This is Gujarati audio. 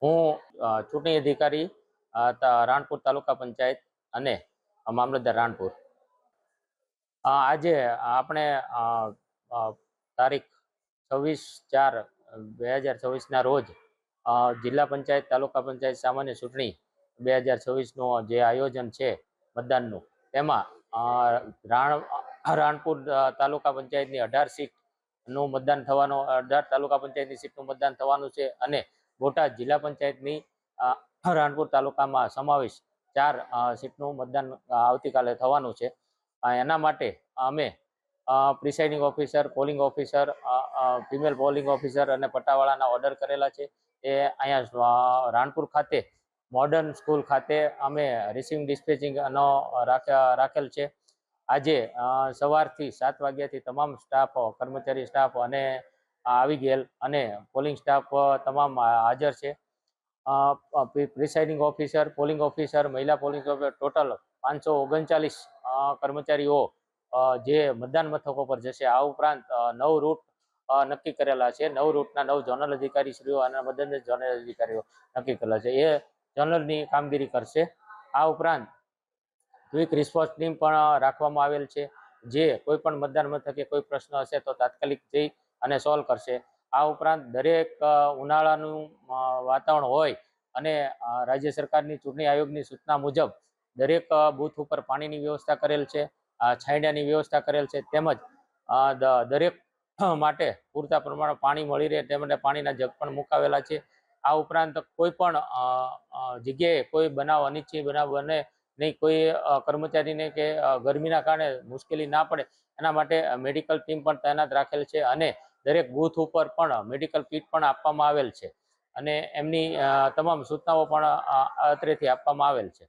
હું ચૂંટણી અધિકારી રાણપુર તાલુકા પંચાયત અને મામલતદાર રાણપુર. આજે આપણે તારીખ 26/4/2026ના રોજ જિલ્લા પંચાયત તાલુકા પંચાયત સામાન્ય ચૂંટણી 2026નું જે આયોજન છે મતદાનનું, તેમાં રાણપુર તાલુકા પંચાયતની 18 સીટનું મતદાન થવાનું, 18 તાલુકા પંચાયતની સીટનું મતદાન થવાનું છે અને બોટાદ જિલ્લા પંચાયતની રાણપુર તાલુકામાં સમાવેશ 4 સીટનું મતદાન આવતીકાલે થવાનું છે. એના માટે અમે presiding officer, polling officer, female polling officer અને પટ્ટાવાળાના ઓર્ડર કરેલા છે. એ અહીંયા રાણપુર ખાતે મોડર્ન સ્કૂલ ખાતે અમે રિસીવિંગ ડિસ્પેચિંગનો રાખેલ છે. આજે સવારથી 7 વાગ્યાથી તમામ સ્ટાફ, કર્મચારી સ્ટાફ અને આવી ગયેલ અને પોલિંગ સ્ટાફ તમામ હાજર છે. પ્રિસાઇડિંગ ઓફિસર, પોલિંગ ઓફિસર, મહિલા પોલિંગ ઓફિસર, ટોટલ 539 કર્મચારીઓ જે મતદાન મથકો પર જશે. આ ઉપરાંત 9 રૂટ નક્કી કરેલા છે. 9 રૂટના 9 ઝોનલ અધિકારીશ્રીઓ અને મદદનીશ ઝોનલ અધિકારીઓ નક્કી કરેલા છે. એ ઝોનલની કામગીરી કરશે. આ ઉપરાંત ક્વિક રિસ્પોન્સ ટીમ પણ રાખવામાં આવેલ છે, જે કોઈ પણ મતદાન મથકે કોઈ પ્રશ્ન હશે તો તાત્કાલિક જઈ અને સોલ્વ કરશે. આ ઉપરાંત દરેક ઉનાળાનું વાતાવરણ હોય અને રાજ્ય સરકારની ચૂંટણી આયોગની સૂચના મુજબ દરેક બૂથ ઉપર પાણીની વ્યવસ્થા કરેલ છે, છાંયડાની વ્યવસ્થા કરેલ છે, તેમજ દરેક માટે પૂરતા પ્રમાણમાં પાણી મળી રહે તે માટે પાણીના જગ પણ મુકાવેલા છે. આ ઉપરાંત કોઈ પણ જગ્યાએ કોઈ બનાવ, અનિચ્છનીય બનાવ બને નહીં, કોઈ કર્મચારીને કે ગરમીના કારણે મુશ્કેલી ના પડે એના માટે મેડિકલ ટીમ પણ તૈનાત રાખેલ છે અને દરેક બૂથ ઉપર પણ મેડિકલ કિટ પણ આપવામાં આવેલ છે અને એમની તમામ સૂચનાઓ પણ અત્રેથી આપવામાં આવેલ છે.